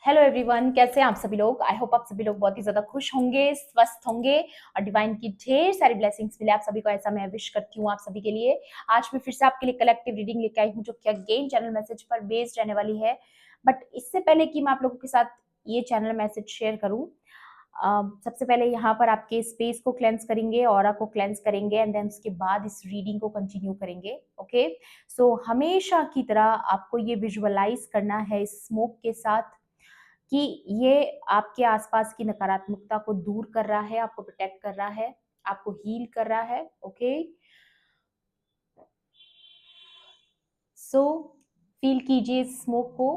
Hello everyone, कैसे हैं आप सभी लोग। आई होप आप सभी लोग बहुत ही ज्यादा खुश होंगे, स्वस्थ होंगे और डिवाइन की ढेर सारी ब्लेसिंग्स मिले आप सभी को, ऐसा मैं विश करती हूँ आप सभी के लिए। आज मैं फिर से आपके लिए कलेक्टिव रीडिंग लेके आई हूँ जो कि अगेन चैनल मैसेज पर बेस्ड रहने वाली है। बट इससे पहले कि मैं आप लोगों के साथ ये चैनल मैसेज शेयर करूँ, सबसे पहले यहाँ पर आपके स्पेस को क्लेंस करेंगे, ऑरा को क्लेंस करेंगे एंड देन उसके बाद इस रीडिंग को कंटिन्यू करेंगे। ओके, सो हमेशा की तरह आपको ये विजुअलाइज करना है इस स्मोक के साथ कि ये आपके आसपास की नकारात्मकता को दूर कर रहा है, आपको प्रोटेक्ट कर रहा है, आपको हील कर रहा है। ओके, सो फील कीजिए इस स्मोक को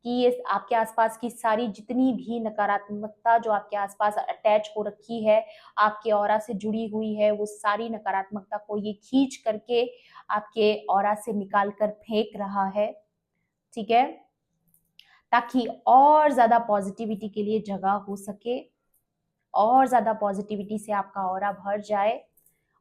कि ये आपके आसपास की सारी जितनी भी नकारात्मकता जो आपके आसपास अटैच हो रखी है, आपके ऑरा से जुड़ी हुई है, वो सारी नकारात्मकता को ये खींच करके आपके ऑरा से निकाल कर फेंक रहा है। ठीक है, ताकि और ज्यादा पॉजिटिविटी के लिए जगह हो सके, और ज्यादा पॉजिटिविटी से आपका ऑरा भर जाए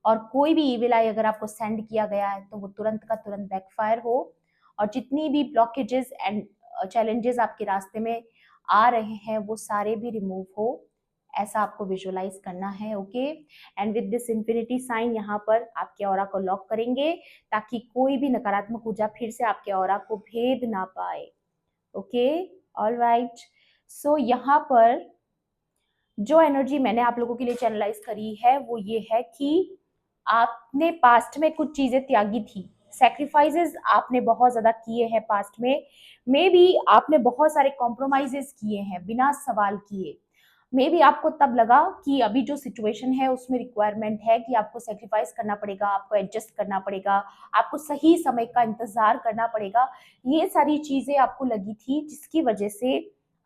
और कोई भी इविल आई अगर आपको सेंड किया गया है तो वो तुरंत का तुरंत बैकफायर हो, और जितनी भी ब्लॉकेजेस एंड चैलेंजेस आपके रास्ते में आ रहे हैं वो सारे भी रिमूव हो, ऐसा आपको विजुअलाइज करना है। Okay, and with this infinity sign यहाँ पर आपके ऑरा को लॉक करेंगे ताकि कोई भी नकारात्मक ऊर्जा फिर से आपके ऑरा को भेद ना पाए। ओके, ऑलराइट, सो यहाँ पर जो एनर्जी मैंने आप लोगों के लिए चैनलाइज करी है वो ये है कि आपने पास्ट में कुछ चीजें त्यागी थी, सेक्रीफाइसेस आपने बहुत ज्यादा किए हैं पास्ट में। मे बी आपने बहुत सारे कॉम्प्रोमाइजेस किए हैं बिना सवाल किए। मे बी आपको तब लगा कि अभी जो सिचुएशन है उसमें रिक्वायरमेंट है कि आपको सेक्रीफाइस करना पड़ेगा, आपको एडजस्ट करना पड़ेगा, आपको सही समय का इंतजार करना पड़ेगा। ये सारी चीजें आपको लगी थी जिसकी वजह से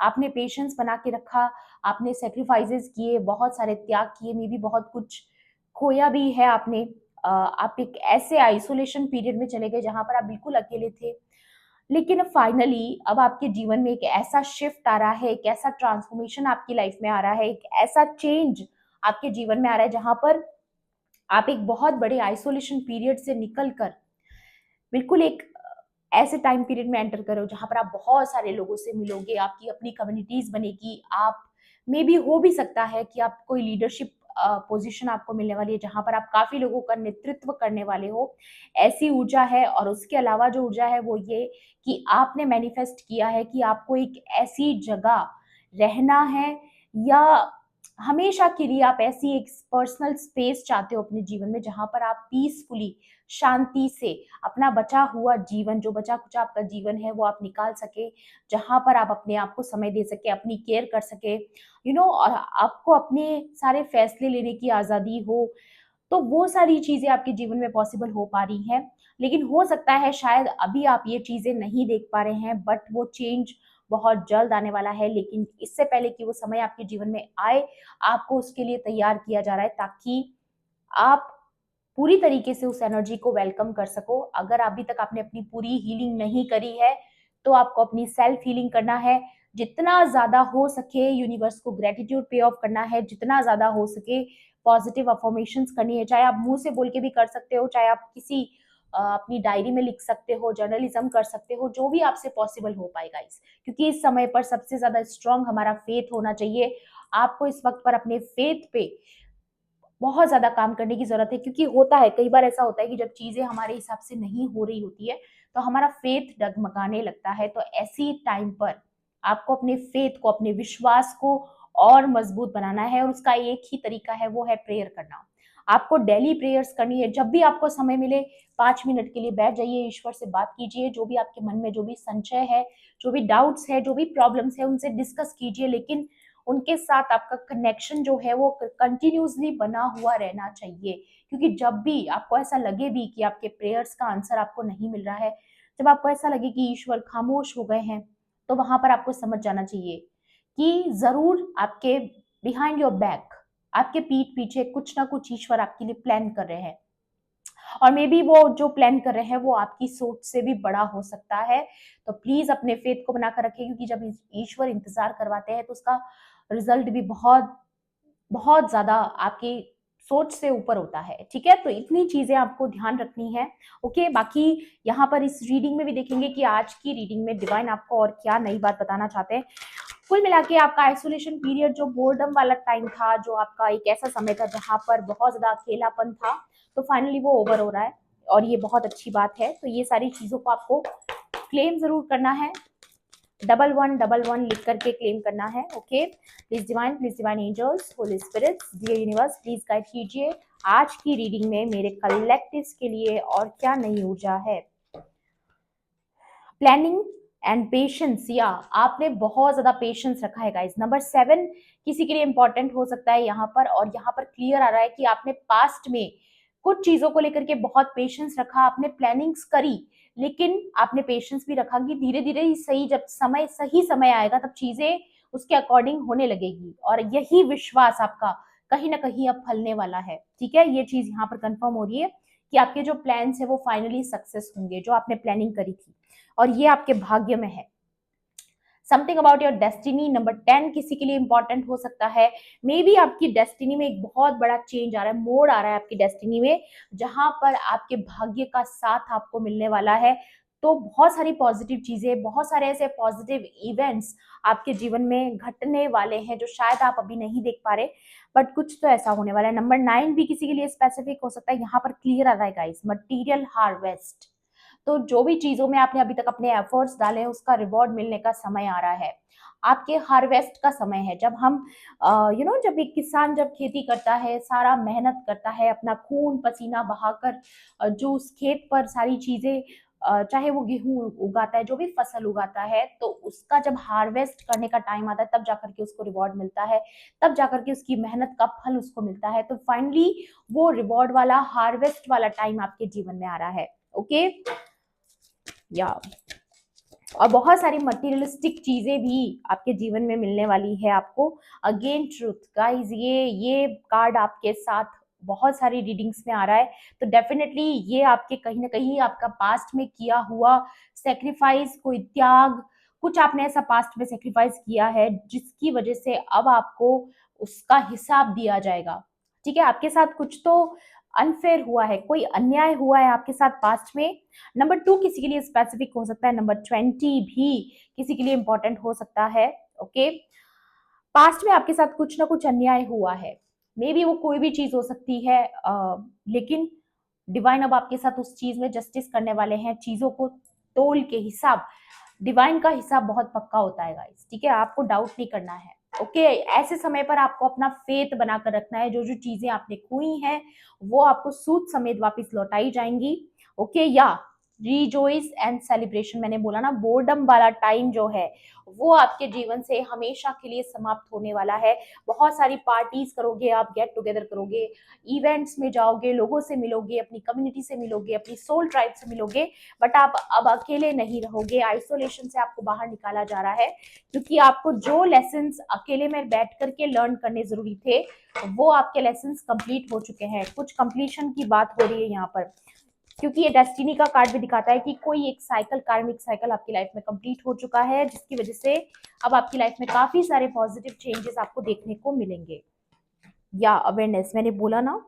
आपने पेशेंस बना के रखा, आपने सेक्रीफाइसेस किए, बहुत सारे त्याग किए, मे बी बहुत कुछ खोया भी है आपने। आप एक ऐसे आइसोलेशन पीरियड में चले गए जहां पर आप बिल्कुल अकेले थे, लेकिन फाइनली अब आपके जीवन में एक ऐसा शिफ्ट आ रहा है, एक ऐसा ट्रांसफॉर्मेशन आपकी लाइफ में आ रहा है, एक ऐसा चेंज आपके जीवन में आ रहा है जहां पर आप एक बहुत बड़े आइसोलेशन पीरियड से निकल कर बिल्कुल एक ऐसे टाइम पीरियड में एंटर करो जहां पर आप बहुत सारे लोगों से मिलोगे, आपकी अपनी कम्युनिटीज बनेगी, आप मे बी हो भी सकता है कि आप कोई लीडरशिप पोजीशन आपको मिलने वाली है जहां पर आप काफी लोगों का नेतृत्व करने वाले हो, ऐसी ऊर्जा है। और उसके अलावा जो ऊर्जा है वो ये कि आपने मैनिफेस्ट किया है कि आपको एक ऐसी जगह रहना है, या हमेशा के लिए आप ऐसी एक पर्सनल स्पेस चाहते हो अपने जीवन में जहां पर आप पीसफुली, शांति से अपना बचा हुआ जीवन, जो बचा कुचा आपका जीवन है वो आप निकाल सके, जहां पर आप अपने आप को समय दे सके, अपनी केयर कर सके, और आपको अपने सारे फैसले लेने की आजादी हो। तो वो सारी चीजें आपके जीवन में पॉसिबल हो पा रही हैं। लेकिन हो सकता है शायद अभी आप ये चीजें नहीं देख पा रहे हैं, बट वो चेंज बहुत जल्द आने वाला है। लेकिन इससे पहले कि वो समय आपके जीवन में आए, आपको उसके लिए तैयार किया जा रहा है ताकि आप पूरी तरीके से उस एनर्जी को वेलकम कर सको। अगर अभी तक आपने अपनी पूरी हीलिंग नहीं करी है तो आपको अपनी सेल्फ हीलिंग करना है, जितना ज्यादा हो सके यूनिवर्स को ग्रेटिट्यूड पे ऑफ करना है, जितना ज्यादा हो सके पॉजिटिव अफर्मेशंस करनी है। चाहे आप मुंह से बोल के भी कर सकते हो, चाहे आप किसी अपनी डायरी में लिख सकते हो, जर्नलिज्म कर सकते हो, जो भी आपसे पॉसिबल हो पाएगा क्योंकि इस समय पर सबसे ज्यादा स्ट्रांग हमारा फेथ होना चाहिए। आपको इस वक्त पर अपने फेथ पे बहुत ज्यादा काम करने की जरूरत है, क्योंकि होता है कई बार ऐसा होता है कि जब चीजें हमारे हिसाब से नहीं हो रही होती है तो हमारा फेथ डगमगाने लगता है। तो ऐसी टाइम पर आपको अपने फेथ को, अपने विश्वास को और मजबूत बनाना है, और उसका एक ही तरीका है, वो है प्रेयर करना। आपको डेली प्रेयर्स करनी है। जब भी आपको समय मिले 5 मिनट के लिए बैठ जाइए, ईश्वर से बात कीजिए, जो भी आपके मन में जो भी संशय है, जो भी डाउट्स है, जो भी प्रॉब्लम्स है, उनसे डिस्कस कीजिए। लेकिन उनके साथ आपका कनेक्शन जो है वो कंटिन्यूसली बना हुआ रहना चाहिए, क्योंकि जब भी आपको ऐसा लगे भी कि आपके प्रेयर्स का आंसर आपको नहीं मिल रहा है, जब आपको ऐसा लगे कि ईश्वर खामोश हो गए हैं, तो वहां पर आपको समझ जाना चाहिए कि जरूर आपके बिहाइंड योर बैक, आपके पीठ पीछे कुछ ना कुछ ईश्वर आपके लिए प्लान कर रहे हैं। और मे बी वो जो प्लान कर रहे हैं वो आपकी सोच से भी बड़ा हो सकता है। तो प्लीज अपने फेथ को बनाकर रखिए, क्योंकि जब ईश्वर इंतजार करवाते हैं तो उसका रिजल्ट भी बहुत बहुत ज्यादा आपकी सोच से ऊपर होता है। ठीक है, तो इतनी चीजें आपको ध्यान रखनी है। ओके, बाकी यहाँ पर इस रीडिंग में भी देखेंगे कि आज की रीडिंग में डिवाइन आपको और क्या नई बात बताना चाहते हैं। कुल मिला के आपका आइसोलेशन पीरियड, जो बोर्डम वाला टाइम था, जो आपका एक ऐसा समय था जहाँ पर बहुत ज्यादा अकेलापन था, तो फाइनली वो ओवर हो रहा है और ये बहुत अच्छी बात है। तो ये सारी चीजों को आपको क्लेम जरूर करना है, 1111 लिख करके क्लेम करना है। Okay, please divine angels, holy spirits, dear universe, please guide कीजिए आज की रीडिंग में मेरे कलेक्टिव्स के लिए और क्या नई ऊर्जा है। प्लानिंग एंड पेशेंस, या आपने बहुत ज्यादा पेशेंस रखा है गाइस। नंबर 7 किसी के लिए इंपॉर्टेंट हो सकता है यहाँ पर, और यहाँ पर क्लियर आ रहा है कि आपने पास्ट में कुछ चीजों को लेकर के बहुत पेशेंस रखा, आपने प्लानिंग्स करी, लेकिन आपने पेशेंस भी रखा कि धीरे धीरे ही सही, जब सही समय आएगा तब चीजें उसके अकॉर्डिंग होने लगेगी, और यही विश्वास आपका कहीं ना कहीं अब फलने वाला है। ठीक है, ये चीज यहाँ पर कंफर्म हो रही है कि आपके जो प्लान्स है वो फाइनली सक्सेस होंगे, जो आपने प्लानिंग करी थी, और ये आपके भाग्य में है। Something about your destiny, number 10 किसी के लिए इंपॉर्टेंट हो सकता है। मे बी आपकी डेस्टिनी में एक बहुत बड़ा चेंज आ रहा है, मोड़ आ रहा है आपकी डेस्टिनी में, जहां पर आपके भाग्य का साथ आपको मिलने वाला है। तो बहुत सारी पॉजिटिव चीजें, बहुत सारे ऐसे पॉजिटिव इवेंट्स आपके जीवन में घटने वाले हैं जो शायद आप अभी नहीं देख पा रहे, बट कुछ तो ऐसा होने वाला है। नंबर 9 भी किसी के लिए स्पेसिफिक हो सकता है, यहाँ पर क्लियर आ रहा है गाइस, मटीरियल हार्वेस्ट। तो जो भी चीजों में आपने अभी तक अपने एफर्ट्स डाले हैं उसका रिवॉर्ड मिलने का समय आ रहा है। आपके हार्वेस्ट का समय है, जब हम जब एक किसान जब खेती करता है, सारा मेहनत करता है, अपना खून पसीना बहाकर जो उस खेत पर सारी चीजें, चाहे वो गेहूं उगाता है, जो भी फसल उगाता है, तो उसका जब हार्वेस्ट करने का टाइम आता है तब जाकर के उसको रिवॉर्ड मिलता है, तब जाकर के उसकी मेहनत का फल उसको मिलता है। तो फाइनली वो रिवॉर्ड वाला, हार्वेस्ट वाला टाइम आपके जीवन में आ रहा है। ओके, या और बहुत सारी मटेरियलिस्टिक चीजें भी आपके जीवन में मिलने वाली है आपको। अगेन ट्रूथ गाइस, ये कार्ड आपके साथ बहुत सारी रीडिंग्स में आ रहा है, तो डेफिनेटली ये आपके कहीं ना कहीं आपका पास्ट में किया हुआ सेक्रीफाइस, कोई त्याग, कुछ आपने ऐसा पास्ट में सेक्रीफाइस किया है जिसकी वजह से अब आपको उसका हिसाब दिया जाएगा। ठीक है, आपके साथ कुछ तो अनफेयर हुआ है, कोई अन्याय हुआ है आपके साथ पास्ट में। नंबर 2 किसी के लिए स्पेसिफिक हो सकता है, नंबर 20 भी किसी के लिए इंपॉर्टेंट हो सकता है। ओके, पास्ट में आपके साथ कुछ ना कुछ अन्याय हुआ है, मे बी वो कोई भी चीज हो सकती है, लेकिन डिवाइन अब आपके साथ उस चीज में जस्टिस करने वाले हैं, चीजों को तोल के हिसाब, डिवाइन का हिसाब बहुत पक्का होता है गाइस। ठीक है, आपको डाउट नहीं करना है। ओके, ऐसे समय पर आपको अपना फेथ बनाकर रखना है, जो जो चीजें आपने खोई हैं वो आपको सूद समेत वापस लौटाई जाएंगी। ओके, या रीजॉइस एंड सेलिब्रेशन, मैंने बोला ना, बोर्डम वाला टाइम जो है वो आपके जीवन से हमेशा के लिए समाप्त होने वाला है। बहुत सारी पार्टीज करोगे आप, गेट टुगेदर करोगे, इवेंट्स में जाओगे, लोगों से मिलोगे, अपनी कम्युनिटी से मिलोगे, अपनी सोल ट्राइब से मिलोगे, बट आप अब अकेले नहीं रहोगे। आइसोलेशन से आपको बाहर निकाला जा रहा है, क्योंकि आपको जो लेसन्स अकेले में बैठ करके लर्न करने जरूरी थे वो आपके लेसन्स कंप्लीट हो चुके हैं। कुछ कंप्लीशन की बात हो रही है यहाँ पर, क्योंकि ये डेस्टिनी का कार्ड भी दिखाता है कि कोई एक साइकिल, कार्मिक साइकिल आपकी लाइफ में कंप्लीट हो चुका है, जिसकी वजह से अब आपकी लाइफ में काफी सारे पॉजिटिव चेंजेस आपको देखने को मिलेंगे। या अवेयरनेस, मैंने बोला ना,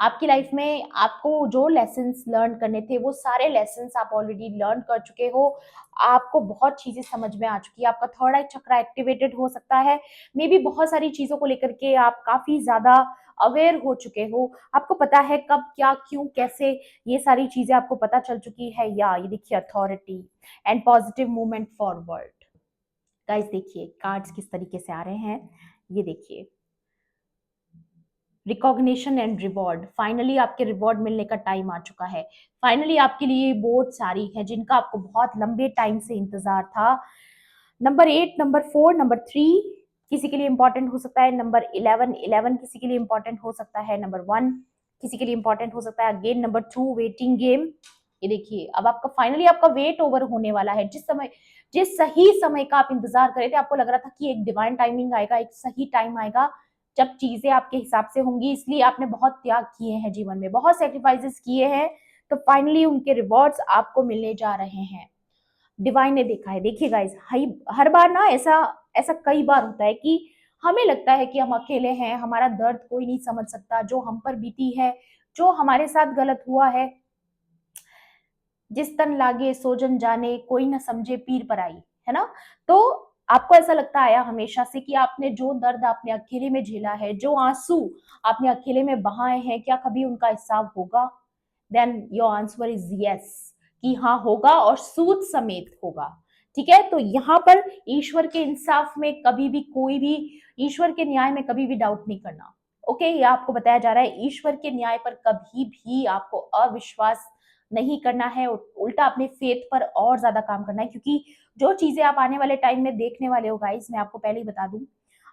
आपकी लाइफ में आपको जो लेसन्स लर्न करने थे वो सारे लेसन्स आप ऑलरेडी लर्न कर चुके हो। आपको बहुत चीजें समझ में आ चुकी है, आपका थर्ड आई चक्रा एक्टिवेटेड हो सकता है, मे बी बहुत सारी चीजों को लेकर के आप काफी ज्यादा अवेयर हो चुके हो, आपको पता है कब क्या क्यों कैसे, ये सारी चीजें आपको पता चल चुकी है। या ये देखिए, authority and positive movement forward. Guys देखिए कार्ड्स किस तरीके से आ रहे हैं, ये देखिए, रिकॉग्निशन एंड रिवॉर्ड, फाइनली आपके रिवॉर्ड मिलने का टाइम आ चुका है। फाइनली आपके लिए बोर्ड सारी है जिनका आपको बहुत लंबे टाइम से इंतजार था। नंबर 8, नंबर 4, नंबर 3 किसी के लिए इंपॉर्टेंट हो सकता है, नंबर 11 किसी के लिए इंपॉर्टेंट हो सकता है, नंबर 1 किसी के लिए इंपॉर्टेंट हो सकता है, अगेन नंबर 2 वेटिंग गेम। ये देखिए, अब आपका फाइनली आपका वेट ओवर होने वाला है। जिस सही समय का आप इंतजार कर रहे थे, आपको लग रहा था कि एक डिवाइन टाइमिंग आएगा, एक सही टाइम आएगा जब चीजें आपके हिसाब से होंगी, इसलिए आपने बहुत त्याग किए हैं जीवन में, बहुत सेक्रीफाइसेस किए हैं, तो फाइनली उनके रिवॉर्ड्स आपको मिलने जा रहे हैं। डिवाइन ने देखा है। देखिए गाइस, हर बार ना ऐसा ऐसा कई बार होता है कि हमें लगता है कि हम अकेले हैं, हमारा दर्द कोई नहीं समझ सकता, जो हम पर बीती है, जो हमारे साथ गलत हुआ है, जिस तन लागे सोजन जाने, कोई ना समझे पीर पर आई, है ना। तो आपको ऐसा लगता आया हमेशा से कि आपने जो दर्द आपने अकेले में झेला है, जो आंसू आपने अकेले में बहाए हैं, क्या कभी उनका हिसाब होगा? Then your answer is yes, कि हाँ होगा और सूद समेत होगा। ठीक है, तो यहाँ पर ईश्वर के इंसाफ में कभी भी कोई भी, ईश्वर के न्याय में कभी भी डाउट नहीं करना। ओके, ये आपको बताया जा रहा है ईश्वर के न्याय पर कभी भी आपको अविश्वास नहीं करना है, उल्टा अपने फेथ पर और ज्यादा काम करना है, क्योंकि जो चीजें आप आने वाले टाइम में देखने वाले हो गाइस, मैं आपको पहले ही बता दूं,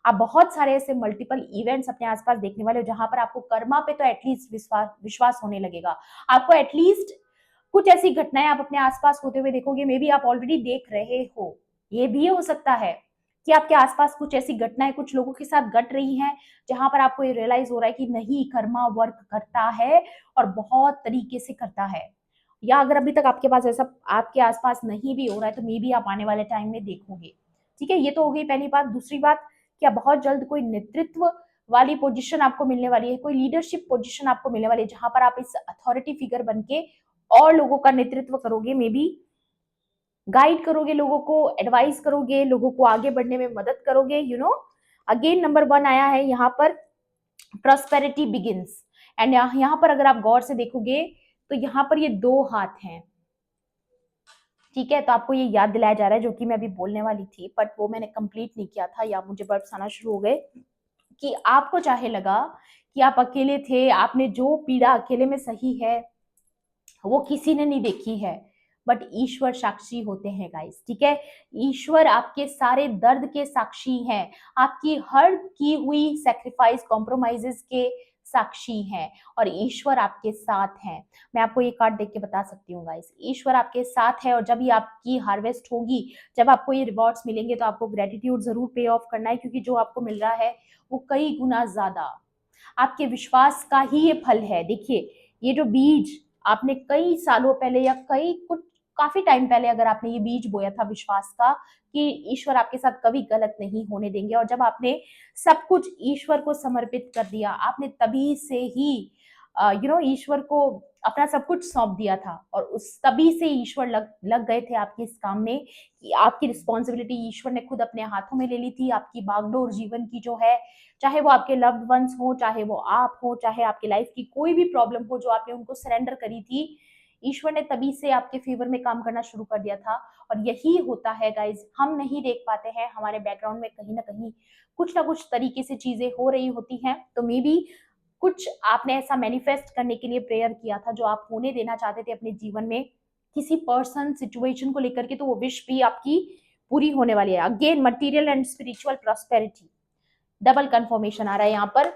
आप बहुत सारे ऐसे मल्टीपल इवेंट्स अपने आसपास देखने वाले हो जहां पर आपको कर्मा पे तो एटलीस्ट विश्वास विश्वास होने लगेगा। आपको एटलीस्ट कुछ ऐसी घटनाएं आप अपने आसपास होते हुए देखोगे, मे बी आप ऑलरेडी देख रहे हो। ये भी हो सकता है कि आपके आसपास कुछ ऐसी घटनाएं कुछ लोगों के साथ घट रही हैं जहां पर आपको ये रियलाइज हो रहा है कि नहीं, कर्मा वर्क करता है और बहुत तरीके से करता है। या अगर अभी तक आपके पास ऐसा आपके आसपास नहीं भी हो रहा है तो मे बी आप आने वाले टाइम में देखोगे। ठीक है, ये तो हो गई पहली बात। दूसरी बात, क्या बहुत जल्द कोई नेतृत्व वाली पोजीशन आपको मिलने वाली है, कोई लीडरशिप पोजीशन आपको मिलने वाली है जहां पर आप इस अथॉरिटी फिगर बन के और लोगों का नेतृत्व करोगे, मे बी गाइड करोगे, लोगों को एडवाइस करोगे, लोगों को आगे बढ़ने में मदद करोगे। अगेन नंबर 1 आया है यहाँ पर, प्रॉस्पेरिटी बिगिंस। एंड यहाँ पर अगर आप गौर से देखोगे तो यहाँ पर ये 2 हाथ हैं। ठीक है, तो आपको ये याद दिलाया जा रहा है, जो कि मैं अभी बोलने वाली थी बट वो मैंने कंप्लीट नहीं किया था या मुझे बर्ड्स आना शुरू हो गए, कि आपको चाहे लगा कि आप अकेले थे, आपने जो पीड़ा अकेले में सही है वो किसी ने नहीं देखी है, बट ईश्वर साक्षी होते हैं गाइस। ठीक है, ईश्वर आपके सारे दर्द के साक्षी हैं, आपकी हर की हुई सेक्रीफाइस कॉम्प्रोमाइजेस के साक्षी हैं, और ईश्वर आपके साथ हैं। मैं आपको ये कार्ड देख के बता सकती हूँ गाइस, ईश्वर आपके साथ है, और जब ये आपकी हार्वेस्ट होगी, जब आपको ये रिवॉर्ड्स मिलेंगे, तो आपको ग्रेटिट्यूड जरूर पे ऑफ करना है, क्योंकि जो आपको मिल रहा है वो कई गुना ज्यादा आपके विश्वास का ही ये फल है। देखिए, ये जो बीज आपने कई सालों पहले या कई कुछ काफी टाइम पहले अगर आपने ये बीज बोया था विश्वास का कि ईश्वर आपके साथ कभी गलत नहीं होने देंगे, और जब आपने सब कुछ ईश्वर को समर्पित कर दिया, आपने तभी से ही ईश्वर को अपना सब कुछ सौंप दिया था, और उस तभी से ईश्वर लग गए थे आपके इस काम में, कि आपकी रिस्पॉन्सिबिलिटी ईश्वर ने खुद अपने हाथों में ले ली थी। आपकी बागडोर जीवन की जो है, चाहे वो आपके लव्ड वंस हो, चाहे वो आप हो, चाहे आपकी लाइफ की कोई भी प्रॉब्लम हो, जो आपने उनको सरेंडर करी थी, ईश्वर ने तभी से आपके फेवर में काम करना शुरू कर दिया था। और यही होता है गाइज, हम नहीं देख पाते हैं, हमारे बैकग्राउंड में कहीं ना कहीं कुछ ना कुछ तरीके से चीजें हो रही होती हैं, तो मे बी कुछ आपने ऐसा मैनिफेस्ट करने के लिए प्रेयर किया था जो आप होने देना चाहते थे अपने जीवन में, किसी पर्सन सिचुएशन को लेकर के, तो वो विश भी आपकी पूरी होने वाली है। Again material and spiritual prosperity, double confirmation आ रहा है यहाँ पर।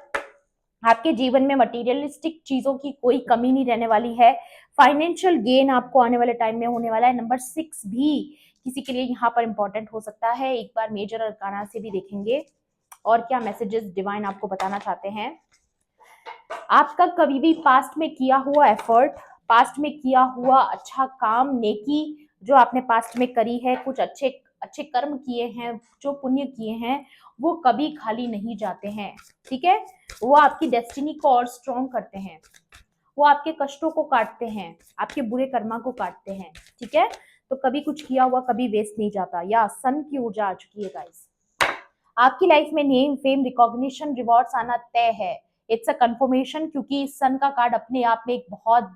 आपके जीवन में मटेरियलिस्टिक चीजों की कोई कमी नहीं रहने वाली है। फाइनेंशियल गेन आपको आने वाले टाइम में होने वाला है। नंबर 6 भी किसी के लिए यहाँ पर इंपॉर्टेंट हो सकता है। एक बार मेजर अरकाना से भी देखेंगे और क्या मैसेजेस डिवाइन आपको बताना चाहते हैं। आपका कभी भी पास्ट में किया हुआ एफर्ट, पास्ट में किया हुआ अच्छा काम, नेकी जो आपने पास्ट में करी है, कुछ अच्छे अच्छे कर्म किए हैं, जो पुण्य किए हैं, वो कभी खाली नहीं जाते हैं। ठीक है, वो आपकी डेस्टिनी को और स्ट्रॉन्ग करते हैं, वो आपके कष्टों को काटते हैं, आपके बुरे कर्मा को काटते हैं। ठीक है, तो कभी कुछ किया हुआ कभी वेस्ट नहीं जाता। या सन की ऊर्जा आ चुकी है गाइस, आपकी लाइफ में नेम फेम रिकॉग्निशन रिवॉर्ड्स आना तय है। इट्स अ कंफर्मेशन, क्योंकि सन का कार्ड अपने आप में एक बहुत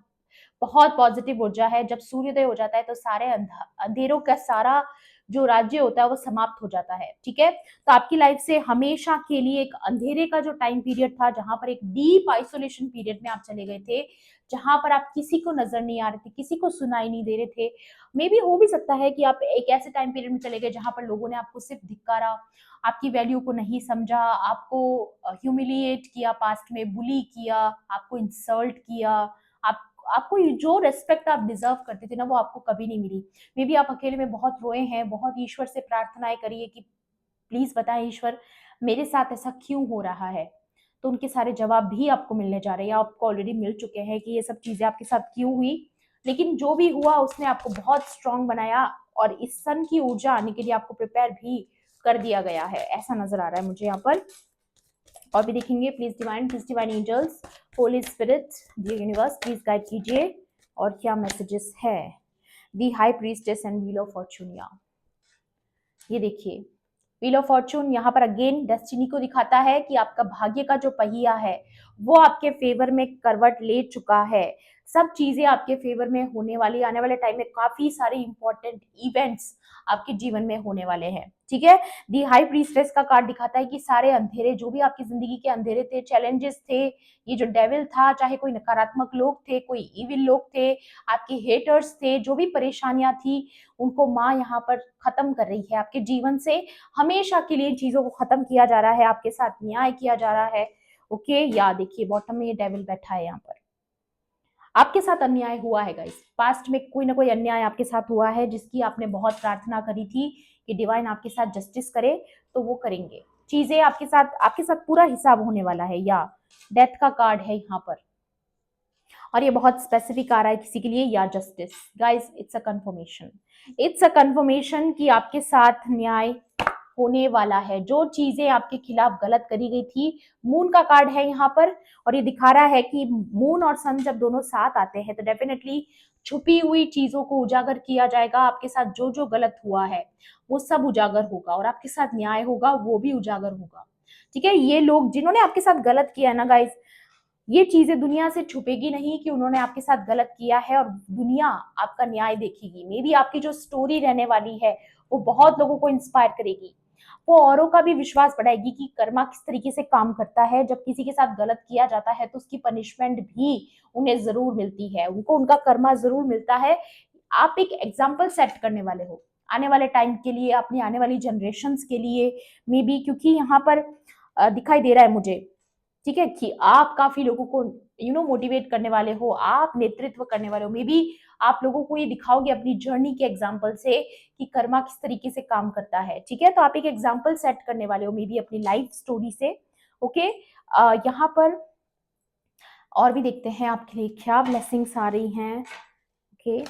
बहुत पॉजिटिव ऊर्जा है। जब सूर्योदय हो जाता है तो सारे अंधेरों का सारा जो राज्य होता है वो समाप्त हो जाता है। ठीक है, तो आपकी लाइफ से हमेशा के लिए एक अंधेरे का जो टाइम पीरियड था, जहां पर एक डीप आइसोलेशन पीरियड में आप चले गए थे, जहां पर आप किसी को नजर नहीं आ रहे थे, किसी को सुनाई नहीं दे रहे थे। मे बी हो भी सकता है कि आप एक ऐसे टाइम पीरियड में चले गए जहां पर लोगों ने आपको सिर्फ धिक्कारा, आपकी वैल्यू को नहीं समझा, आपको ह्यूमिलिएट किया, पास्ट में बुली किया, आपको इंसल्ट किया, आप आपको जो रेस्पेक्ट आप डिजर्व करते थे ना, वो आपको कभी नहीं मिली। मे बी आप अकेले में बहुत रोए हैं, बहुत ईश्वर से प्रार्थनाएं करिए कि प्लीज बताएं ईश्वर, मेरे साथ ऐसा क्यों हो रहा है। तो उनके सारे जवाब भी आपको मिलने जा रहे हैं, आपको ऑलरेडी मिल चुके हैं कि ये सब चीजें आपके साथ क्यों हुई। लेकिन जो भी हुआ उसने आपको बहुत स्ट्रांग बनाया, और इस सन की ऊर्जा आने के लिए आपको प्रिपेयर भी कर दिया गया है, ऐसा नजर आ रहा है मुझे यहाँ पर। और भी देखेंगे, please divine angels, holy spirit, dear universe, please guide कीजिए और क्या मैसेजेस है। The high priestess and wheel of फॉर्चूनिया, ये देखिए, व्हील ऑफ फॉर्चून यहाँ पर अगेन डेस्टिनी को दिखाता है कि आपका भाग्य का जो पहिया है वो आपके फेवर में करवट ले चुका है। सब चीजें आपके फेवर में होने वाली, आने वाले टाइम में काफी सारे इंपॉर्टेंट इवेंट्स आपके जीवन में होने वाले हैं। ठीक है, दी हाई प्रीस्टेस का कार्ड दिखाता है कि सारे अंधेरे, जो भी आपकी जिंदगी के अंधेरे थे, चैलेंजेस थे, ये जो डेविल था, चाहे कोई नकारात्मक लोग थे, कोई इविल लोग थे, आपके हेटर्स थे, जो भी परेशानियां थी, उनको माँ यहाँ पर खत्म कर रही है आपके जीवन से। हमेशा के लिए चीजों को खत्म किया जा रहा है, आपके साथ न्याय किया जा रहा है। ओके, या देखिए बॉटम में ये डेविल बैठा है यहाँ पर। आपके साथ अन्याय हुआ है गाइस, पास्ट में कोई ना कोई अन्याय आपके साथ हुआ है जिसकी आपने बहुत प्रार्थना करी थी कि डिवाइन आपके साथ जस्टिस करे, तो वो करेंगे। चीजें आपके साथ पूरा हिसाब होने वाला है। या डेथ का कार्ड है यहाँ पर, और ये बहुत स्पेसिफिक आ रहा है किसी के लिए, या justice. Guys, it's a confirmation, it's a confirmation कि आपके साथ न्याय होने वाला है। जो चीजें आपके खिलाफ गलत करी गई थी, मून का कार्ड है यहाँ पर, और ये दिखा रहा है कि मून और सन जब दोनों साथ आते हैं तो डेफिनेटली छुपी हुई चीजों को उजागर किया जाएगा। आपके साथ जो जो गलत हुआ है वो सब उजागर होगा, और आपके साथ न्याय होगा वो भी उजागर होगा। ठीक है, ये लोग जिन्होंने आपके साथ गलत किया है ना गाइस, ये चीजें दुनिया से छुपेगी नहीं कि उन्होंने आपके साथ गलत किया है, और दुनिया आपका न्याय देखेगी। मे बी आपकी जो स्टोरी रहने वाली है वो बहुत लोगों को इंस्पायर करेगी, वो औरों का भी विश्वास बढ़ाएगी कि कर्मा किस तरीके से काम करता है। जब किसी के साथ गलत किया जाता है तो उसकी पनिशमेंट भी उन्हें जरूर मिलती है, उनको उनका कर्मा जरूर मिलता है। आप एक एग्जाम्पल सेट करने वाले हो आने वाले टाइम के लिए, अपनी आने वाली जनरेशन के लिए। मे बी क्योंकि यहाँ पर दिखाई दे रहा है मुझे, ठीक है, कि आप काफी लोगों को मोटिवेट करने वाले हो, आप नेतृत्व करने वाले हो। मे बी आप लोगों को ये दिखाओगे अपनी जर्नी के एग्जाम्पल से कि कर्मा किस तरीके से काम करता है। ठीक है, तो आप एक एग्जाम्पल सेट करने वाले हो मे बी अपनी लाइफ स्टोरी से। ओके, यहाँ पर और भी देखते हैं आपके लिए क्या ब्लेसिंग्स आ रही हैं। ओके,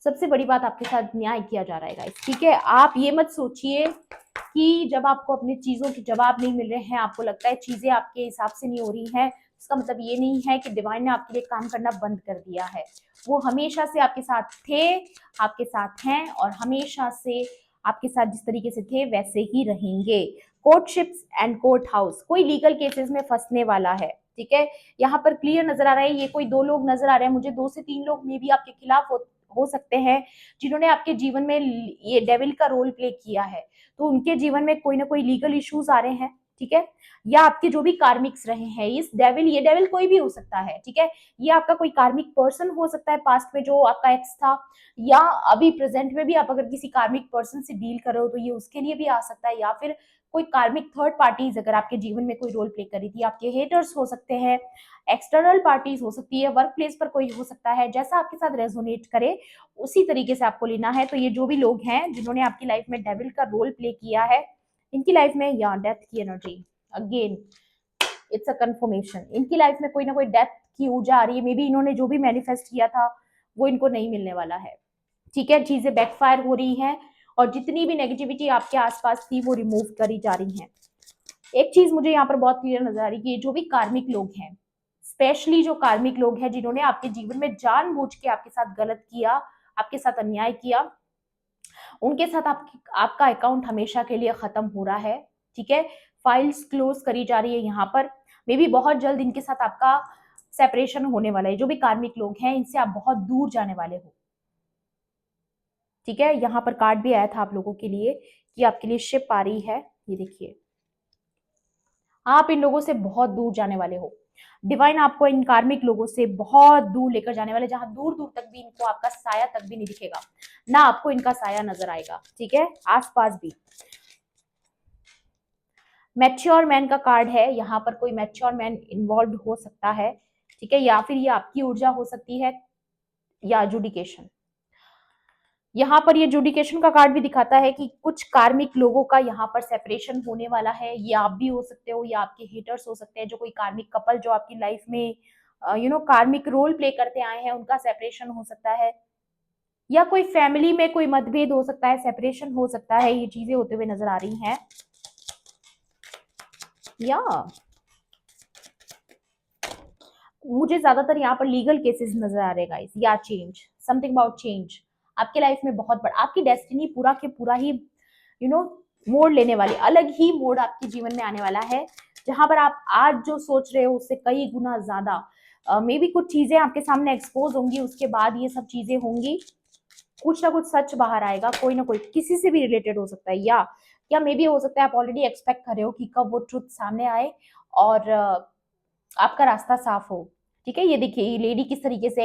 सबसे बड़ी बात, आपके साथ न्याय किया जा रहा है गाइस। ठीक है, आप ये मत सोचिए कि जब आपको अपनी चीजों के जवाब नहीं मिल रहे हैं, आपको लगता है चीजें आपके हिसाब से नहीं हो रही हैं, इसका मतलब ये नहीं है कि डिवाइन ने आपके लिए काम करना बंद कर दिया है। वो हमेशा से आपके साथ थे, आपके साथ हैं, और हमेशा से आपके साथ जिस तरीके से थे वैसे ही रहेंगे। कोर्टशिप्स एंड कोर्ट हाउस, कोई लीगल केसेस में फंसने वाला है। ठीक है, यहाँ पर क्लियर नजर आ रहा है, ये कोई दो लोग नजर आ रहे हैं मुझे, 2 से 3 लोग मे भी आपके खिलाफ हो सकते हैं, जिन्होंने आपके जीवन में ये डेविल का रोल प्ले किया है। तो उनके जीवन में कोई ना कोई लीगल इश्यूज आ रहे हैं। ठीक है, या आपके जो भी कार्मिक्स रहे हैं, ये डेविल कोई भी हो सकता है। ठीक है, ये आपका कोई कार्मिक पर्सन हो सकता है पास्ट में जो आपका एक्स था, या अभी प्रेजेंट में भी आप अगर किसी कार्मिक पर्सन से डील कर रहे हो तो ये उसके लिए भी आ सकता है, या फिर कोई कार्मिक थर्ड पार्टीज अगर आपके जीवन में कोई रोल प्ले कर रही थी, आपके हेटर्स हो सकते हैं, एक्सटर्नल पार्टीज हो सकती है, वर्क प्लेस पर कोई हो सकता है, जैसा आपके साथ रेजोनेट करे उसी तरीके से आपको लेना है। तो ये जो भी लोग हैं जिन्होंने आपकी लाइफ में डेविल का रोल प्ले किया है, इनकी लाइफ में या डेथ की energy, again it's a confirmation, इनकी लाइफ में कोई ना कोई डेथ की ऊर्जा आ रही है। मे बी इन्होंने जो भी मैनिफेस्ट किया था वो इनको नहीं मिलने वाला है। ठीक है, चीजें बैकफायर हो रही हैं, और जितनी भी नेगेटिविटी आपके आसपास थी वो रिमूव करी जा रही है। एक चीज मुझे यहाँ पर बहुत क्लियर नजर आ रही है कि जो भी कार्मिक लोग हैं, स्पेशली जो कार्मिक लोग हैं जिन्होंने आपके जीवन में जानबूझ के आपके साथ गलत किया, आपके साथ अन्याय किया, उनके साथ आपका अकाउंट हमेशा के लिए खत्म हो रहा है। ठीक है, फाइल्स क्लोज करी जा रही है यहाँ पर। मे बी बहुत जल्द इनके साथ आपका सेपरेशन होने वाला है। जो भी कार्मिक लोग हैं इनसे आप बहुत दूर जाने वाले हो। ठीक है, यहाँ पर कार्ड भी आया था आप लोगों के लिए कि आपके लिए शिप आ रही है, ये देखिए, आप इन लोगों से बहुत दूर जाने वाले हो। डिवाइन आपको इन कार्मिक लोगों से बहुत दूर लेकर जाने वाले, जहां दूर दूर तक भी इनको आपका साया तक भी नहीं दिखेगा, ना आपको इनका साया नजर आएगा। ठीक है, आसपास भी। मैच्योर मैन का कार्ड है, यहाँ पर कोई मैच्योर मैन इन्वॉल्व हो सकता है। ठीक है, या फिर ये आपकी ऊर्जा हो सकती है, या जुडिकेशन। यहाँ पर ये जुडिकेशन का कार्ड भी दिखाता है कि कुछ कार्मिक लोगों का यहाँ पर सेपरेशन होने वाला है। ये आप भी हो सकते हो, या आपके हेटर्स हो सकते हैं, जो कोई कार्मिक कपल जो आपकी लाइफ में कार्मिक रोल प्ले करते आए हैं, उनका सेपरेशन हो सकता है, या कोई फैमिली में कोई मतभेद हो सकता है, सेपरेशन हो सकता है। ये चीजें होते हुए नजर आ रही हैं। या मुझे ज्यादातर यहाँ पर लीगल केसेस नजर आ रहे हैं गाइस, या चेंज, समथिंग अबाउट चेंज। आपके लाइफ में बहुत बड़ा, आपकी डेस्टिनी पूरा के पूरा ही मोड़ लेने वाली, अलग ही मोड़ आपके जीवन में आने वाला है, जहां पर आप आज जो सोच रहे हो उससे कई गुना ज्यादा मे बी कुछ चीजें आपके सामने एक्सपोज होंगी, उसके बाद ये सब चीजें होंगी, कुछ ना कुछ सच बाहर आएगा, कोई ना कोई किसी से भी रिलेटेड हो सकता है, या मे बी हो सकता है आप ऑलरेडी एक्सपेक्ट कर रहे हो कि कब वो ट्रुथ सामने आए और आपका रास्ता साफ हो। ठीक है, ये देखिए ये लेडी किस तरीके से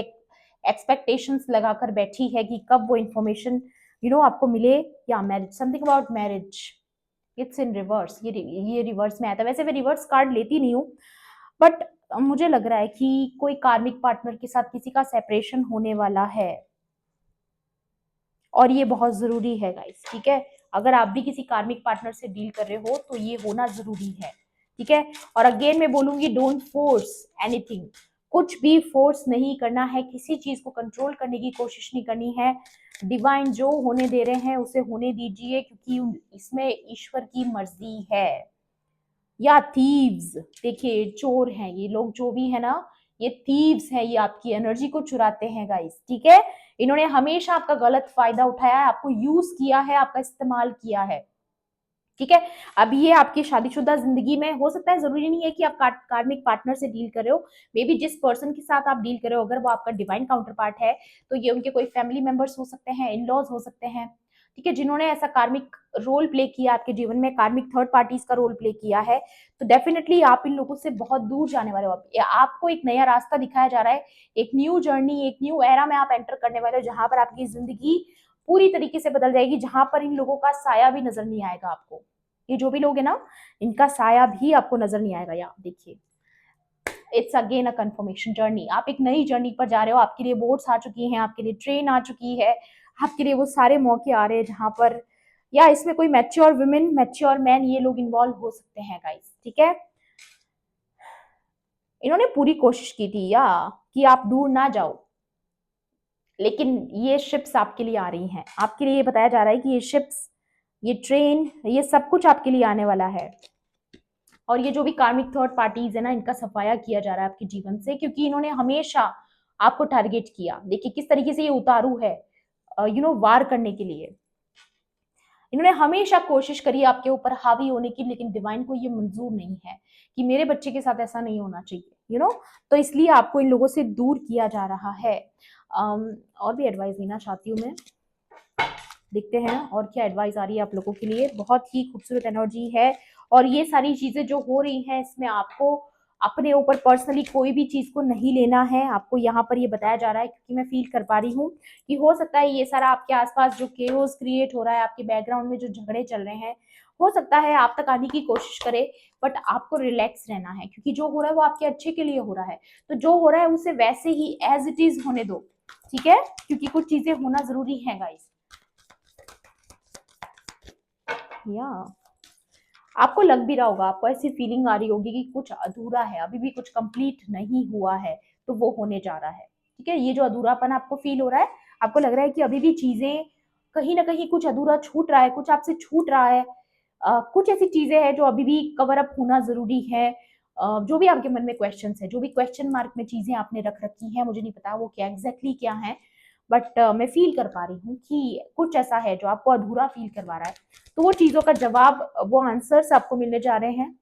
एक्सपेक्टेशंस लगाकर बैठी है कि कब वो इंफॉर्मेशन आपको मिले, या marriage, something about marriage, it's in reverse, ये रिवर्स में आता है। वैसे मैं रिवर्स कार्ड लेती नहीं हूँ, बट मुझे लग रहा है कि कोई कार्मिक पार्टनर के साथ किसी का सेपरेशन होने वाला है, और ये बहुत जरूरी है गाइस। ठीक है, अगर आप भी किसी कार्मिक पार्टनर से डील कर रहे हो तो ये होना जरूरी है। ठीक है, और अगेन मैं बोलूंगी, डोंट फोर्स एनीथिंग, कुछ भी फोर्स नहीं करना है, किसी चीज को कंट्रोल करने की कोशिश नहीं करनी है। डिवाइन जो होने दे रहे हैं उसे होने दीजिए, क्योंकि इसमें ईश्वर की मर्जी है। या थीव्स, देखिए चोर हैं ये लोग, जो भी है ना, ये थीव्स हैं, ये आपकी एनर्जी को चुराते हैं गाइस। ठीक है, इन्होंने हमेशा आपका गलत फायदा उठाया है, आपको यूज किया है, आपका इस्तेमाल किया है। ठीक है, अब ये आपकी शादीशुदा जिंदगी में हो सकता है, जरूरी नहीं है कि आप कार्मिक पार्टनर से डील कर रहे हो, मे बी जिस पर्सन के साथ आप डील कर रहे हो अगर वो आपका डिवाइन काउंटर पार्ट है, तो ये उनके कोई फैमिली मेंबर्स हो सकते हैं, इन लॉज हो सकते हैं। ठीक है, जिन्होंने ऐसा कार्मिक रोल प्ले किया आपके जीवन में, कार्मिक थर्ड पार्टीज का रोल प्ले किया है, तो डेफिनेटली आप इन लोगों से बहुत दूर जाने वाले हो। आपको एक नया रास्ता दिखाया जा रहा है, एक न्यू जर्नी, एक न्यू एरा में आप एंटर करने वाले हो, जहां पर आपकी जिंदगी पूरी तरीके से बदल जाएगी, जहां पर इन लोगों का साया भी नजर नहीं आएगा आपको। ये जो भी लोग है ना, इनका साया भी आपको नजर नहीं आएगा। या देखिए, it's again a confirmation journey, आप एक नई जर्नी पर जा रहे हो, आपके लिए बोट्स आ चुकी हैं, आपके लिए ट्रेन आ चुकी है, आपके लिए वो सारे मौके आ रहे हैं जहां पर, या इसमें कोई मैच्योर वुमेन, मैच्योर मैन, ये लोग इन्वॉल्व हो सकते हैं गाइस। ठीक है, इन्होंने पूरी कोशिश की थी या कि आप दूर ना जाओ, लेकिन ये शिप्स आपके लिए आ रही हैं, आपके लिए ये बताया जा रहा है कि ये शिप्स, ये ट्रेन, ये सब कुछ आपके लिए आने वाला है। और ये जो भी कार्मिक थर्ड पार्टीज है ना, इनका सफाया किया जा रहा है आपके जीवन से, क्योंकि इन्होंने हमेशा आपको टारगेट किया। देखिए किस तरीके से ये उतारू है, वार करने के लिए इन्होंने हमेशा कोशिश करी आपके ऊपर हावी होने की, लेकिन डिवाइन को ये मंजूर नहीं है कि मेरे बच्चे के साथ ऐसा नहीं होना चाहिए, तो इसलिए आपको इन लोगों से दूर किया जा रहा है। और भी एडवाइस देना चाहती हूँ मैं, देखते हैं और क्या एडवाइस आ रही है आप लोगों के लिए। बहुत ही खूबसूरत एनर्जी है, और ये सारी चीजें जो हो रही हैं इसमें आपको अपने ऊपर पर्सनली कोई भी चीज को नहीं लेना है, आपको यहाँ पर ये बताया जा रहा है, क्योंकि मैं फील कर पा रही हूँ कि हो सकता है ये सारा आपके आसपास जो केओस क्रिएट हो रहा है, आपके बैकग्राउंड में जो झगड़े चल रहे हैं, हो सकता है आप तक आने की कोशिश करे, बट आपको रिलैक्स रहना है, क्योंकि जो हो रहा है वो आपके अच्छे के लिए हो रहा है। तो जो हो रहा है उसे वैसे ही एज इट इज होने दो। ठीक है, क्योंकि कुछ चीजें होना जरूरी है गाइस। या आपको लग भी रहा होगा, आपको ऐसी फीलिंग आ रही होगी कि कुछ अधूरा है, अभी भी कुछ कंप्लीट नहीं हुआ है, तो वो होने जा रहा है। ठीक है, ये जो अधूरापन आपको फील हो रहा है, आपको लग रहा है कि अभी भी चीजें कहीं ना कहीं कुछ अधूरा छूट रहा है, कुछ आपसे छूट रहा है, कुछ ऐसी चीजें हैं जो अभी भी कवर अप होना जरूरी है। जो भी आपके मन में क्वेश्चंस है, जो भी क्वेश्चन मार्क में चीजें आपने रख रखी हैं, मुझे नहीं पता वो क्या एग्जैक्टली क्या है, बट मैं फील कर पा रही हूँ कि कुछ ऐसा है जो आपको अधूरा फील करवा रहा है। तो वो चीजों का जवाब, वो आंसर्स आपको मिलने जा रहे हैं।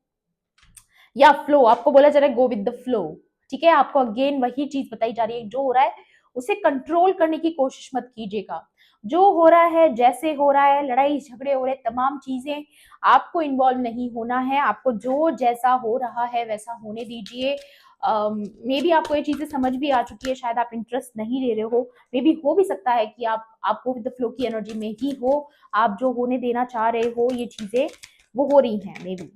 या फ्लो, आपको बोला जा रहा है गो विद द फ्लो। ठीक है, आपको अगेन वही चीज बताई जा रही है, जो हो रहा है उसे कंट्रोल करने की कोशिश मत कीजिएगा। जो हो रहा है, जैसे हो रहा है, लड़ाई झगड़े हो रहे, तमाम चीजें, आपको इन्वॉल्व नहीं होना है, आपको जो जैसा हो रहा है वैसा होने दीजिए। मे बी आपको ये चीजें समझ भी आ चुकी है, शायद आप इंटरेस्ट नहीं ले रहे हो, मे बी हो भी सकता है कि आपको विद द फ्लो की एनर्जी में ही हो, आप जो होने देना चाह रहे हो ये चीजें वो हो रही हैं मे बी।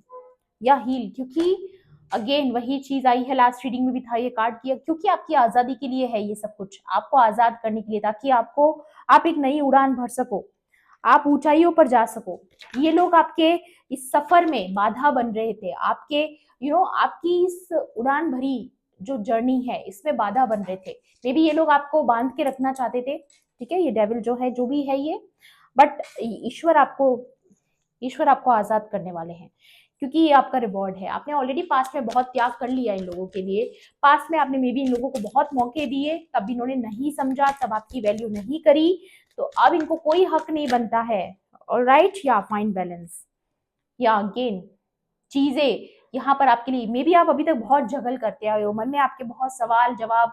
या हील, क्योंकि अगेन वही चीज आई है, लास्ट रीडिंग में भी था ये कार्ड किया, क्योंकि आपकी आजादी के लिए है ये सब कुछ, आपको आजाद करने के लिए, ताकि आप एक नई उड़ान भर सको, आप ऊंचाइयों पर जा सको। ये लोग आपके इस सफर में बाधा बन रहे थे, आपके आपकी इस उड़ान भरी जो जर्नी है इसमें बाधा बन रहे थे। मे बी ये लोग आपको बांध के रखना चाहते थे। ठीक है, ये डेविल जो है, जो भी है ये, बट ईश्वर आपको आजाद करने वाले हैं, क्योंकि ये आपका रिवॉर्ड है। आपने ऑलरेडी पास्ट में बहुत त्याग कर लिया इन लोगों के लिए, पास्ट में आपने मे बी इन लोगों को बहुत मौके दिए, तब इन्होंने नहीं समझा, तब आपकी वैल्यू नहीं करी, तो अब इनको कोई हक नहीं बनता है ऑलराइट, या फाइंड बैलेंस, या अगेन चीजें यहाँ पर आपके लिए, मे बी आप अभी तक बहुत जगल करते आए हो, मन में आपके बहुत सवाल जवाब,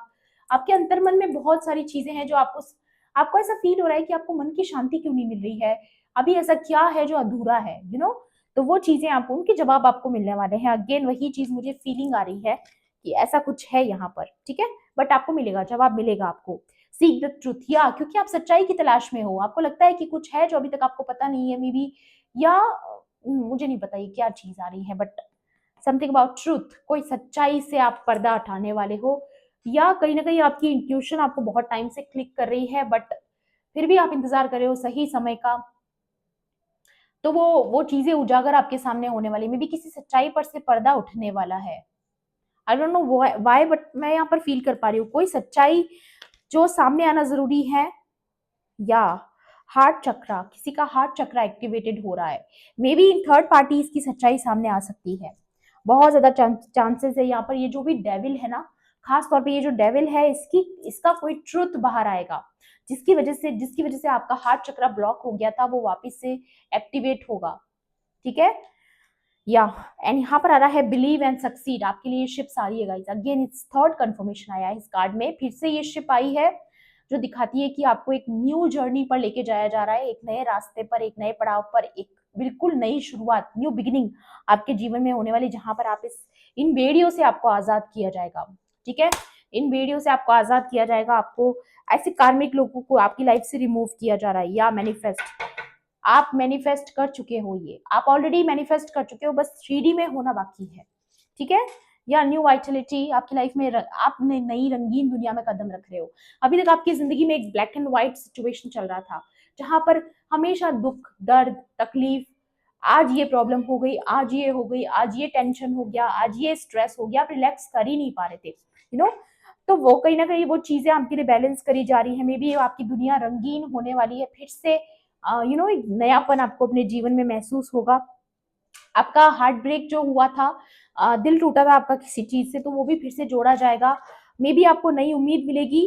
आपके अंतर मन में बहुत सारी चीजें हैं जो आपको ऐसा फील हो रहा है कि आपको मन की शांति क्यों नहीं मिल रही है, अभी ऐसा क्या है जो अधूरा है, तो वो चीजें आपको, उनके जवाब आपको मिलने वाले हैं। अगेन वही चीज मुझे फीलिंग आ रही है कि ऐसा कुछ है यहाँ पर, ठीक है, बट आपको मिलेगा, जवाब मिलेगा आपको। सीक द ट्रूथ, या क्योंकि आप सच्चाई की तलाश में हो, आपको लगता है कि कुछ है जो अभी तक आपको पता नहीं है, मे बी, या मुझे नहीं पता ये क्या चीज आ रही है, बट समथिंग अबाउट ट्रूथ, कोई सच्चाई से आप पर्दा हटाने वाले हो, या कहीं ना कहीं आपकी इंट्यूशन आपको बहुत टाइम से क्लिक कर रही है, बट फिर भी आप इंतजार कर रहे हो सही समय का, तो वो चीजें उजागर आपके सामने होने वाली, मे बी किसी सच्चाई पर से पर्दा उठने वाला है। I don't know why, but मैं यहाँ पर फील कर पा रही हूँ कोई सच्चाई जो सामने आना जरूरी है, या हार्ट चक्रा, किसी का हार्ट चक्रा एक्टिवेटेड हो रहा है, may be in third party इसकी सच्चाई सामने आ सकती है, बहुत ज्यादा चांसेस है यहाँ पर। ये जो भी डेविल है ना, खास तौर पे ये जो डेविल है, इसका कोई ट्रुथ बाहर आएगा, जिसकी वजह से आपका हार्ट चक्रा ब्लॉक हो गया था, वो वापस से एक्टिवेट होगा, ठीक है। या एंड यहाँ पर आ रहा है बिलीव एंड सक्सीड, आपके लिए शिप्स आ रही है guys, again it's third confirmation आया है इस कार्ड में, फिर से ये शिप आई है जो दिखाती है कि आपको एक न्यू जर्नी पर लेके जाया जा रहा है, एक नए रास्ते पर, एक नए पड़ाव पर, एक बिल्कुल नई शुरुआत, न्यू बिगिनिंग आपके जीवन में होने वाली, जहां पर आप इन बेड़ियों से आपको आजाद किया जाएगा, ठीक है, इन बेड़ियों से आपको आजाद किया जाएगा, आपको ऐसे कार्मिक लोगों को आपकी लाइफ से रिमूव किया जा रहा है, या मैनिफेस्ट, आप मैनिफेस्ट कर चुके हो, ये आप ऑलरेडी मैनिफेस्ट कर चुके हो, बस 3D में होना बाकी है, ठीक है। या न्यू वाइटलिटी आपकी लाइफ में, आप नई रंगीन दुनिया में कदम रख रहे हो। अभी तक आपकी जिंदगी में एक ब्लैक एंड व्हाइट सिचुएशन चल रहा था, जहां पर हमेशा दुख, दर्द, तकलीफ, आज ये प्रॉब्लम हो गई, आज ये हो गई, आज ये टेंशन हो गया, आज ये स्ट्रेस हो गया, आप रिलैक्स कर ही नहीं पा रहे थे, तो वो कहीं ना कहीं वो चीजें आपके लिए बैलेंस करी जा रही है, मे बी आपकी दुनिया रंगीन होने वाली है फिर से, एक नयापन आपको अपने जीवन में महसूस होगा। आपका हार्ट ब्रेक जो हुआ था, दिल टूटा था आपका किसी चीज से, तो वो भी फिर से जोड़ा जाएगा, मे बी आपको नई उम्मीद मिलेगी,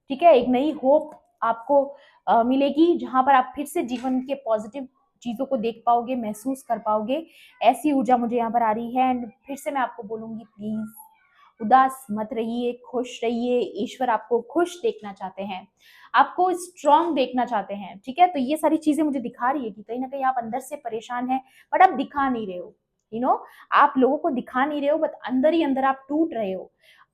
ठीक है, एक नई होप आपको मिलेगी, जहां पर आप फिर से जीवन के पॉजिटिव चीजों को देख पाओगे, महसूस कर पाओगे, ऐसी ऊर्जा मुझे यहाँ पर आ रही है। एंड फिर से मैं आपको बोलूंगी, प्लीज उदास मत रहिए, खुश रहिए, ईश्वर आपको खुश देखना चाहते हैं, आपको स्ट्रांग देखना चाहते हैं, ठीक है। तो ये सारी चीजें मुझे दिखा रही है कि कहीं ना कहीं आप अंदर से परेशान हैं, बट आप दिखा नहीं रहे हो, आप लोगों को दिखा नहीं रहे हो, बट अंदर ही अंदर आप टूट रहे हो,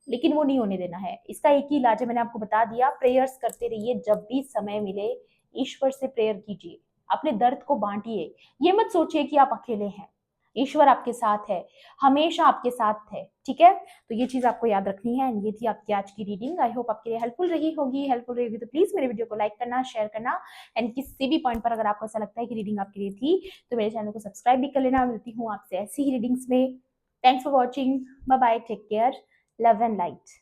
लेकिन वो नहीं होने देना है। इसका एक ही इलाज है, मैंने आपको बता दिया, प्रेयर्स करते रहिए, जब भी समय मिले ईश्वर से प्रेयर कीजिए, अपने दर्द को बांटिए, ये मत सोचिए कि आप अकेले हैं, ईश्वर आपके साथ है, हमेशा आपके साथ है, ठीक है। तो ये चीज आपको याद रखनी है। ये थी आपकी आज की रीडिंग, आई होप आपके लिए हेल्पफुल रहेगी तो प्लीज मेरे वीडियो को लाइक करना, शेयर करना, एंड किसी भी पॉइंट पर अगर आपको ऐसा लगता है कि रीडिंग आपके लिए थी तो मेरे चैनल को सब्सक्राइब भी कर लेना। मिलती हूँ आपसे ऐसी ही रीडिंग्स में। Thanks for watching, bye bye, take care, love and light.